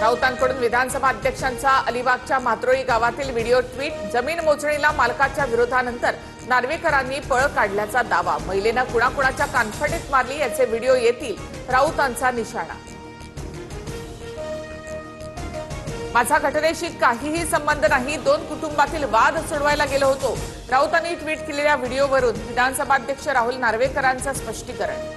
राऊतांकडून विधानसभा अध्यक्षांचा अलिबागच्या म्हात्रोळी गावातील video tweet. जमीन मोजणीला मालकाच्या विरोधानंतर नार्वेकरांनी पळ काढल्याचा दावा। महिलेनं कुणाकुणाच्या कानफडीत मारली याचे व्हिडिओ येतील, राऊतांचा निशाणा। माझा घटनेशी काहीही संबंध नाही, दोन कुटुंबातील वाद सोडवायला गेलो होतो। राऊतांनी ट्विट केलेल्या व्हिडिओवरून विधानसभा अध्यक्ष राहुल नार्वेकरांचं स्पष्टीकरण।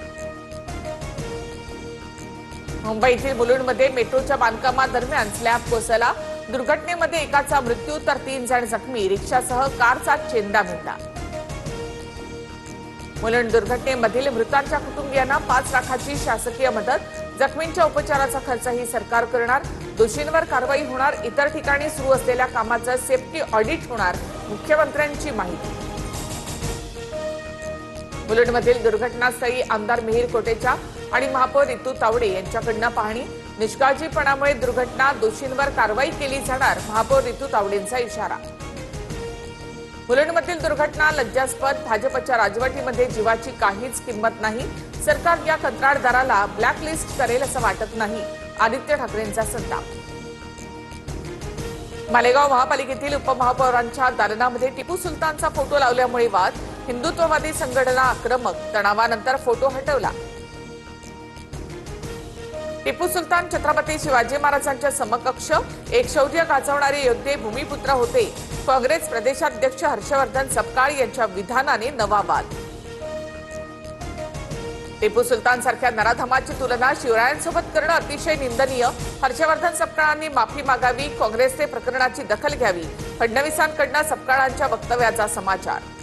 मुंबईतील मुलुंडमध्ये मेट्रोच्या बांधकामादरम्यान स्लॅब कोसळला। दुर्घटनेमध्ये एकाचा मृत्यू तर 3 जण जखमी। रिक्षासह कारचा चेंदामेंदा। मुलुंड दुर्घटनेमधील मृतांच्या कुटुंबियांना 5 लाखाची शासकीय मदत। जखमींच्या उपचाराचा खर्चही सरकार करणार। दोषींवर कारवाई होणार। इतर ठिकाणी सुरू असलेल्या कामाचं सेफ्टी ऑडिट होणार, मुख्यमंत्र्यांची माहिती। मुलुंडमधील दुर्घटनास्थळी आमदार मिहिर कोटेचा आणि महापौर रितू तावडे यांच्याकडून पाहणी। निष्काळजीपणामुळे दुर्घटना, दोषींवर कारवाई केली जाणार, महापौर रितू तावडेंचा इशारा। मुलुंडमधील दुर्घटना लज्जास्पद। भाजपच्या राजवटीमध्ये जीवाची काहीच किंमत नाही। सरकार या कंत्राटदाराला ब्लॅकलिस्ट करेल असं वाटत नाही, आदित्य ठाकरेंचा संताप। मालेगाव महापालिकेतील उपमहापौरांच्या दालनामध्ये टिपू सुलतानचा फोटो लावल्यामुळे वाद। हिंदुत्ववादी संघटना आक्रमक। तणावानंतर फोटो हटवला। टिपू सुलतान छत्रपती शिवाजी महाराजांच्या समकक्ष, एक शौर्य गाजवणारे योद्धे, भूमिपुत्र होते। काँग्रेस प्रदेशाध्यक्ष हर्षवर्धन सपकाळ यांच्या विधानाने नवा वाद। टिपू सुलतान सारख्या नराधमाची तुलना शिवरायांसोबत करणं अतिशय निंदनीय। हर्षवर्धन सपकाळांनी माफी मागावी, काँग्रेसने प्रकरणाची दखल घ्यावी, फडणवीसांकडून सपकाळांच्या वक्तव्याचा समाचार।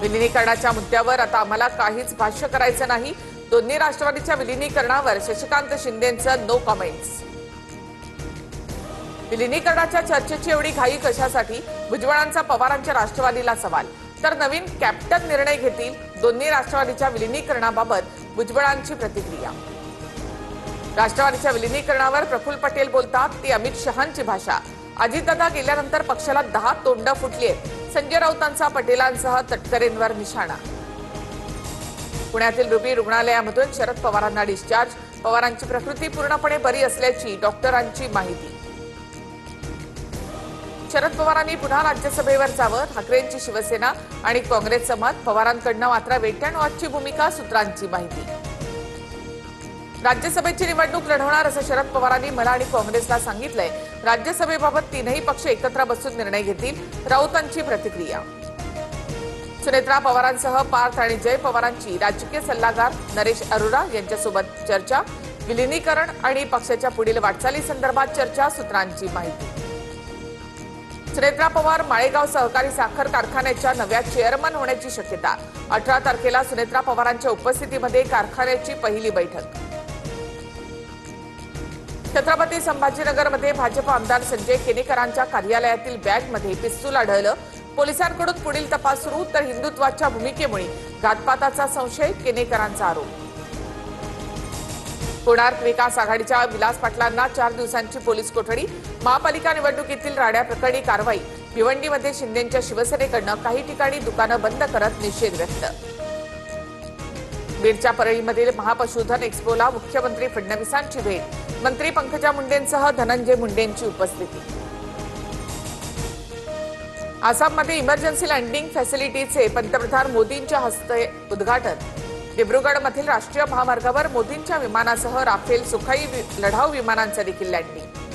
विलिनीकरणाच्या मुद्द्यावर आता आम्हाला काहीच भाष्य करायचं नाही। दोन्ही राष्ट्रवादीच्या विलिनीकरणावर शशिकांत शिंदेंचं नो कमेंट्स। विलिनीकरणाच्या चर्चेची एवढी घाई कशासाठी? भुजबळांचा पवारांच्या राष्ट्रवादीला सवाल। तर नवीन कॅप्टन निर्णय घेतील। दोन्ही राष्ट्रवादीच्या विलिनीकरणाबाबत भुजबळांची प्रतिक्रिया। राष्ट्रवादीच्या विलिनीकरणावर प्रफुल्ल पटेल बोलतात, ती अमित शहांची भाषा। अजितदादा गेल्यानंतर पक्षाला 10 तोंड फुटली आहेत। संजय राऊतांचा पटेलांसह तटकरेंवर निशाणा। पुण्यातील रुबी रुग्णालयामधून शरद पवारांना डिस्चार्ज। पवारांची प्रकृती पूर्णपणे बरी असल्याची डॉक्टरांची माहिती। शरद पवारांनी पुन्हा राज्यसभेवर जावं, ठाकरेंची शिवसेना आणि काँग्रेसचं मत। पवारांकडनं मात्र वेट अँड वॉचची भूमिका, सूत्रांची माहिती। राज्यसभेची निवडणूक लढवणार असं शरद पवारांनी मला आणि काँग्रेसला सांगितलंय। राज्यसभेबाबत तीनही पक्ष एकत्र बसून निर्णय घेतील, राऊतांची प्रतिक्रिया। सुनेत्रा पवारांसह पार्थ आणि जय पवारांची राजकीय सल्लागार नरेश अरोरा यांच्यासोबत चर्चा। विलिनीकरण आणि पक्षाच्या पुढील वाटचालीसंदर्भात चर्चा, सूत्रांची माहिती। सुनेत्रा पवार माळेगाव सहकारी साखर कारखान्याच्या नव्या चेअरमन होण्याची शक्यता। 18 तारखेला सुनेत्रा पवारांच्या उपस्थितीमध्ये कारखान्याची पहिली बैठक। छत्रपती संभाजीनगरमध्ये भाजप आमदार संजय केनेकरांच्या कार्यालयातील बॅगमध्ये पिस्तूल आढळलं। पोलिसांकडून पुढील तपास सुरू, तर हिंदुत्वाच्या भूमिकेमुळे घातपाताचा संशय, केनेकरांचा आरोप। कोणार्क विकास आघाडीच्या विलास पाटलांना 4 दिवसांची पोलीस कोठडी। महापालिका निवडणुकीतील राड्याप्रकरणी कारवाई। भिवंडीमध्ये शिंदेंच्या शिवसेनेकडनं काही ठिकाणी दुकानं बंद करत निषेध व्यक्त। बीडच्या परळीमधील महापशुधन एक्स्पोला मुख्यमंत्री फडणवीसांची भेट। मंत्री पंकजा मुंडेंसह धनंजय मुंडेंची उपस्थिती। आसाममध्ये इमर्जन्सी लँडिंग फॅसिलिटीचे पंतप्रधान मोदींच्या हस्ते उद्घाटन। दिब्रुगडमधील राष्ट्रीय महामार्गावर मोदींच्या विमानासह राफेल सुखाई लढाऊ विमानांचं देखील लँडिंग।